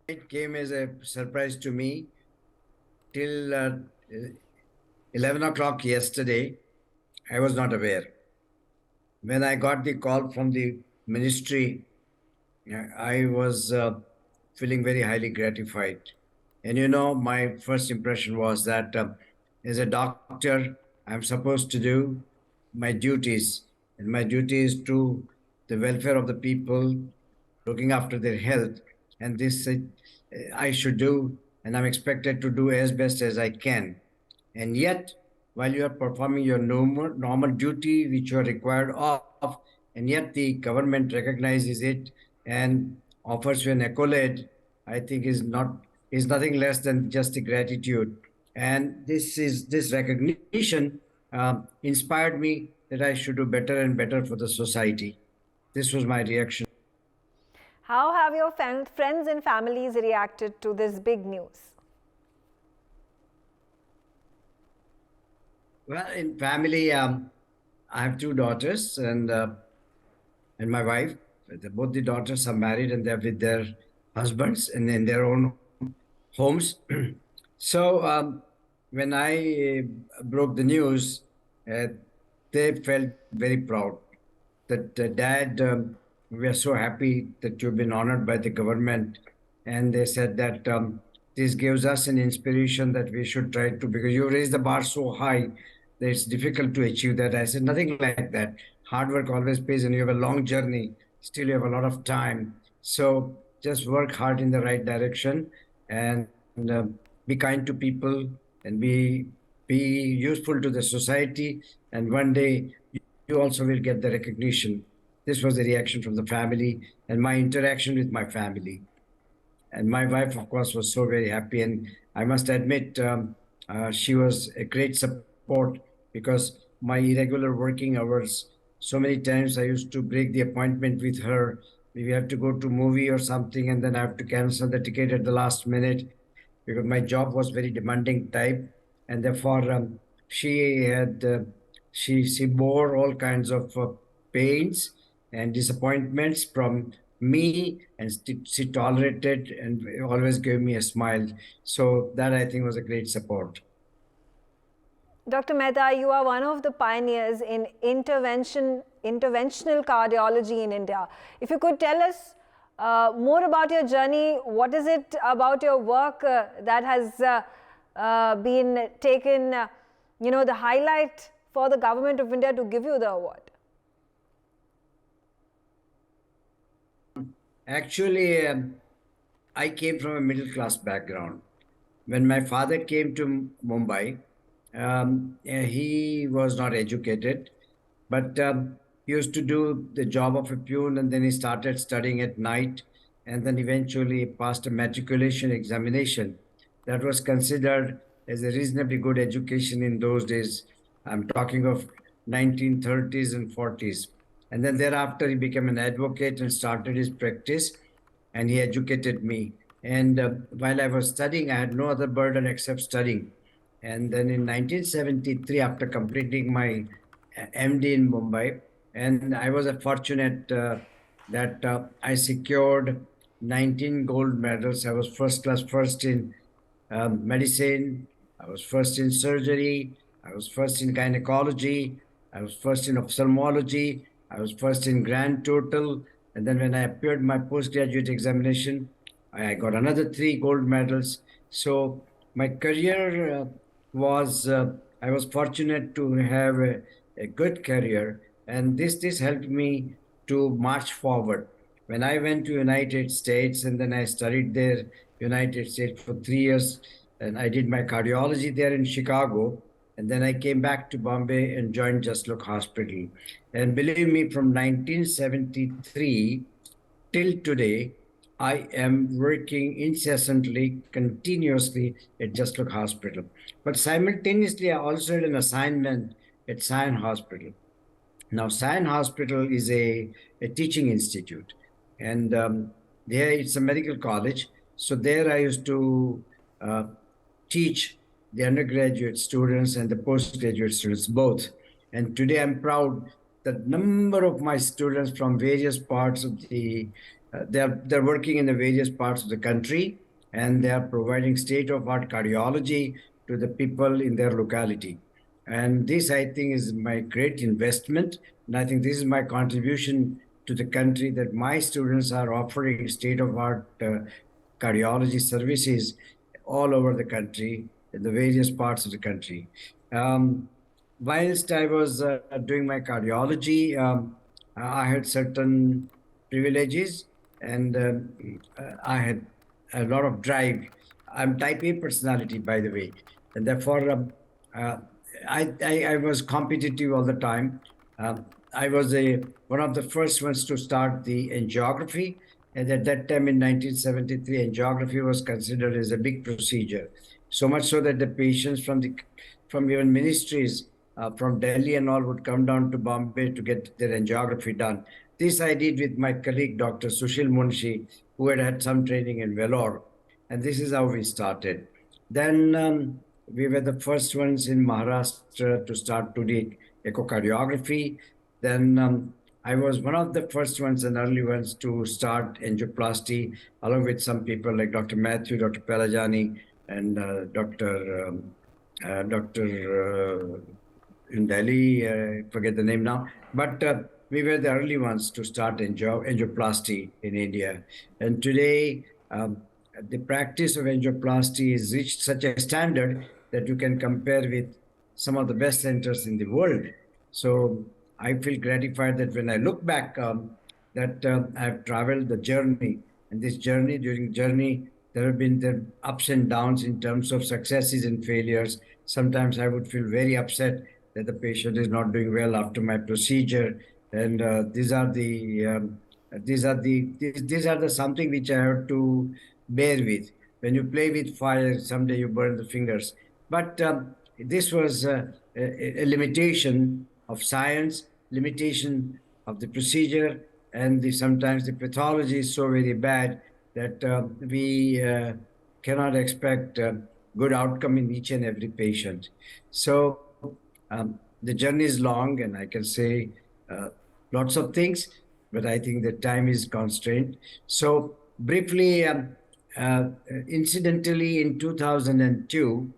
It came as a surprise to me till 11 o'clock yesterday. I was not aware. When I got the call from the ministry, I was feeling very highly gratified. And my first impression was that as a doctor, I'm supposed to do my duties, and my duty is to the welfare of the people, looking after their health, and this I should do, and I'm expected to do as best as I can. And yet, while you are performing your normal duty, which you are required of, and yet the government recognizes it and offers you an accolade, I think is nothing less than just a gratitude. And this recognition inspired me that I should do better and better for the society. This was my reaction. How have your friends and families reacted to this big news? Well, in family, I have two daughters and my wife. Both the daughters are married and they're with their husbands and in their own homes. So when I broke the news, uh, they felt very proud that Dad, we are so happy that you've been honored by the government. And they said that this gives us an inspiration that we should try to, because you raise the bar so high that it's difficult to achieve that. I said, nothing like that. Hard work always pays, and you have a long journey. Still, you have a lot of time. So just work hard in the right direction and be kind to people and be useful to the society. And one day you also will get the recognition. This was the reaction from the family and my interaction with my family. And my wife, of course, was so very happy. And I must admit, she was a great support because my irregular working hours, so many times I used to break the appointment with her. We have to go to movie or something, and then I have to cancel the ticket at the last minute because my job was very demanding type, and therefore she had she bore all kinds of pains and disappointments from me, and she tolerated and always gave me a smile. So that I think was a great support. Dr. Mehta, you are one of the pioneers in interventional cardiology in India. If you could tell us more about your journey, what is it about your work that has been taken, the highlight for the government of India to give you the award? Actually, I came from a middle class background. When my father came to Mumbai, he was not educated, but he used to do the job of a peon, and then he started studying at night, and then eventually passed a matriculation examination. That was considered as a reasonably good education in those days. I'm talking of 1930s and 40s. And then thereafter, he became an advocate and started his practice, and he educated me. And while I was studying, I had no other burden except studying. And then in 1973, after completing my MD in Mumbai, and I was fortunate that I secured 19 gold medals. I was first class first in medicine, I was first in surgery, I was first in gynecology, I was first in ophthalmology, I was first in grand total. And then when I appeared my postgraduate examination, I got another 3 gold medals. So my career I was fortunate to have a good career, and this helped me to march forward. When I went to United States and then I studied there, United States for 3 years, and I did my cardiology there in Chicago, and then I came back to Bombay and joined Just Look Hospital. And believe me, from 1973 till today, I am working incessantly, continuously at Just Look Hospital. But simultaneously, I also had an assignment at Sion Hospital. Now, Sion Hospital is a teaching institute, and there it's a medical college. So there I used to teach the undergraduate students and the postgraduate students both. And today I'm proud that number of my students from various parts of the they're working in the various parts of the country, and they are providing state-of-art cardiology to the people in their locality. And this, I think, is my great investment. And I think this is my contribution to the country, that my students are offering state-of-art cardiology services all over the country, in the various parts of the country. Um, whilst I was doing my cardiology, I had certain privileges, and I had a lot of drive. I'm type A personality, by the way, and therefore uh, I was competitive all the time. I was one of the first ones to start the angiography, and at that time in 1973, angiography was considered as a big procedure. So much so that the patients from even ministries from Delhi and all would come down to Bombay to get their angiography done. This I did with my colleague, Dr. Sushil Munshi, who had had some training in Vellore. And this is how we started. Then we were the first ones in Maharashtra to start to do echocardiography. Then I was one of the first ones and early ones to start angioplasty, along with some people like Dr. Matthew, Dr. Pelajani, and Dr. In Delhi, I forget the name now, but we were the early ones to start angioplasty in India. And today, the practice of angioplasty has reached such a standard that you can compare with some of the best centers in the world. So I feel gratified that when I look back, that I've traveled the journey, and this journey, during journey, there have been the ups and downs in terms of successes and failures. Sometimes I would feel very upset that the patient is not doing well after my procedure, and these are the something which I have to bear with. When you play with fire, someday you burn the fingers. But this was a limitation of science, limitation of the procedure, and sometimes the pathology is so very bad that we cannot expect good outcome in each and every patient. So the journey is long, and I can say lots of things, but I think the time is constrained. So briefly, incidentally, in 2002,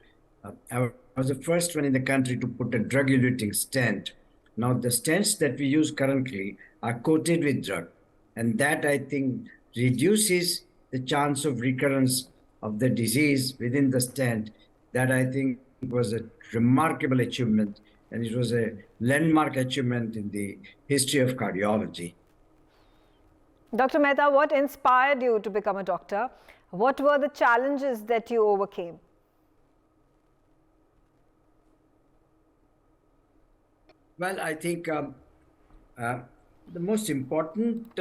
I was the first one in the country to put a drug-eluting stent. Now, the stents that we use currently are coated with drug, and that, I think, reduces the chance of recurrence of the disease within the stent. That, I think, was a remarkable achievement, and it was a landmark achievement in the history of cardiology. Dr. Mehta, what inspired you to become a doctor? What were the challenges that you overcame? Well, I think the most important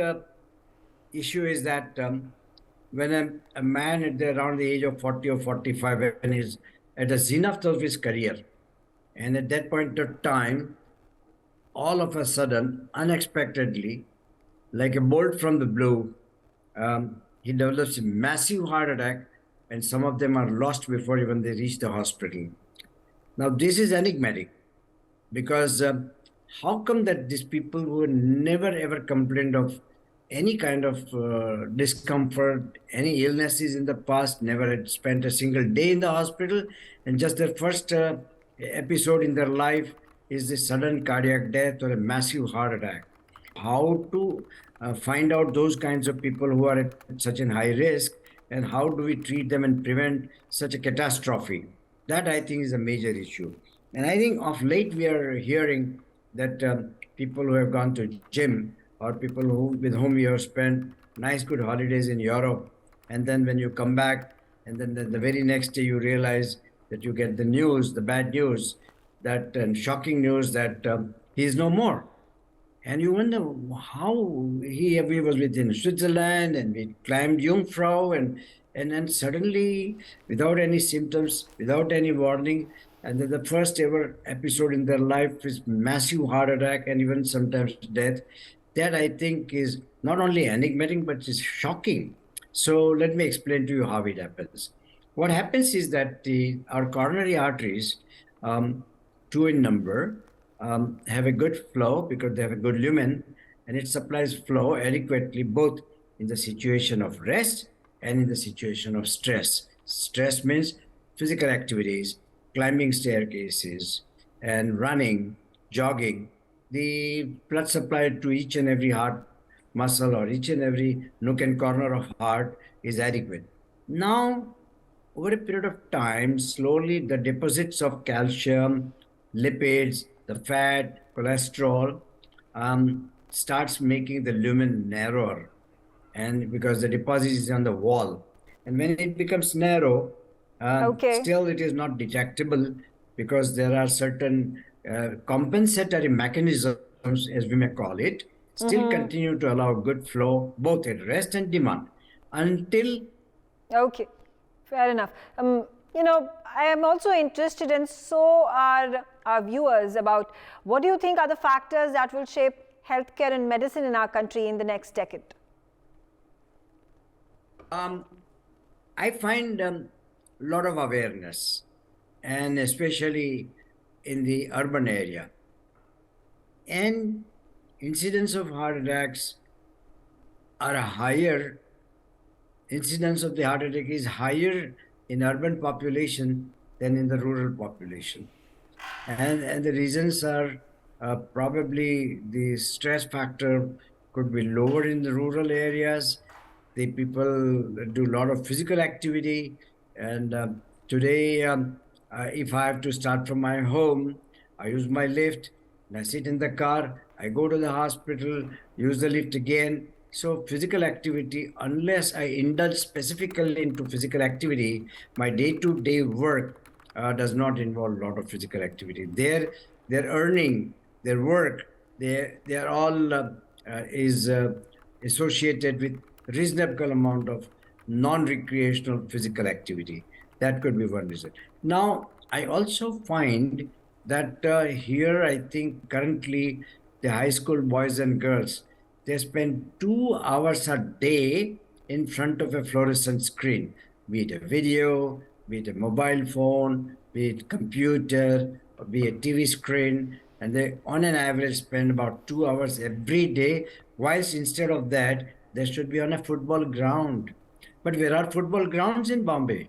issue is that when a man around the age of 40 or 45, when he's at the zenith of his career, and at that point of time, all of a sudden, unexpectedly, like a bolt from the blue, he develops a massive heart attack, and some of them are lost before even they reach the hospital. Now, this is enigmatic, because how come that these people who never ever complained of any kind of discomfort, any illnesses in the past, never had spent a single day in the hospital, and just their first episode in their life is a sudden cardiac death or a massive heart attack? How to find out those kinds of people who are at such a high risk, and how do we treat them and prevent such a catastrophe? That, I think, is a major issue. And I think of late we are hearing that people who have gone to gym, or people with whom you have spent nice good holidays in Europe, and then when you come back, and then the very next day you realize that you get the news, the bad news, that shocking news that he is no more. And you wonder how we was within Switzerland, and we climbed Jungfrau, and then suddenly, without any symptoms, without any warning, and then the first ever episode in their life is massive heart attack and even sometimes death. That, I think, is not only enigmatic, but is shocking. So let me explain to you how it happens. What happens is that our coronary arteries, two in number, have a good flow because they have a good lumen, and it supplies flow adequately both in the situation of rest and in the situation of stress. Stress means physical activities, climbing staircases, and running, jogging. The blood supply to each and every heart muscle or each and every nook and corner of heart is adequate. Now, over a period of time, slowly the deposits of calcium, lipids, the fat, cholesterol starts making the lumen narrower, and because the deposit is on the wall, and when it becomes narrow, Okay. still it is not detectable because there are certain compensatory mechanisms, as we may call it, still continue to allow good flow both at rest and demand until. Okay, fair enough. I am also interested, and so are our viewers, about what do you think are the factors that will shape healthcare and medicine in our country in the next decade? I find a lot of awareness, and especially in the urban area. And incidence of heart attacks are higher. Incidence of the heart attack is higher in urban population than in the rural population. And the reasons are probably the stress factor could be lower in the rural areas. The people do a lot of physical activity. And today, if I have to start from my home, I use my lift, and I sit in the car, I go to the hospital, use the lift again. So physical activity, unless I indulge specifically into physical activity, my day-to-day work does not involve a lot of physical activity. Their earning, their work, they are all is associated with reasonable amount of non-recreational physical activity. That could be one reason. Now, I also find that here, I think currently the high school boys and girls, they spend 2 hours a day in front of a fluorescent screen, be it a video, be it a mobile phone, be it computer, or be a TV screen, and they on an average spend about 2 hours every day, whilst instead of that, they should be on a football ground. But where are football grounds in Bombay?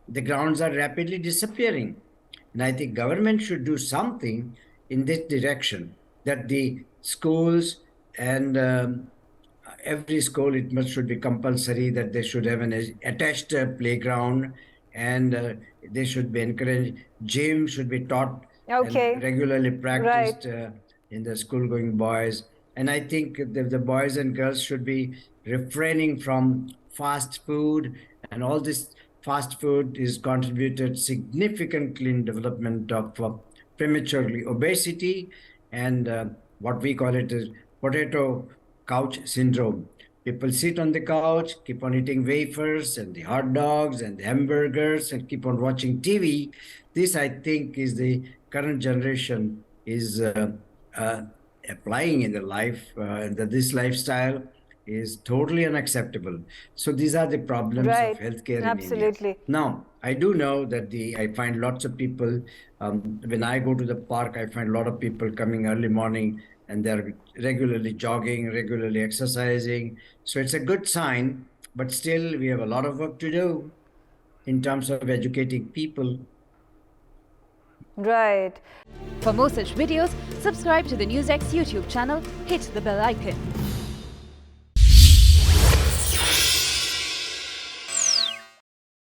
The grounds are rapidly disappearing. And I think government should do something in this direction, that the schools and every school, it must should be compulsory that they should have an attached playground, and they should be encouraged. Gym should be taught Okay. and regularly practiced Right. in the school going boys. And I think the boys and girls should be refraining from fast food, and all this fast food is contributed significantly in development of prematurely obesity, and what we call it is potato couch syndrome. People sit on the couch, keep on eating wafers and the hot dogs and the hamburgers and keep on watching TV. This, I think, is the current generation is applying in their life, and that this lifestyle is totally unacceptable. So these are the problems of Right. healthcare in India. Absolutely. Now, I do know that I find lots of people, when I go to the park, I find a lot of people coming early morning, and they're regularly jogging, regularly exercising. So it's a good sign, but still we have a lot of work to do in terms of educating people. Right. For more such videos, subscribe to the NewsX YouTube channel, hit the bell icon.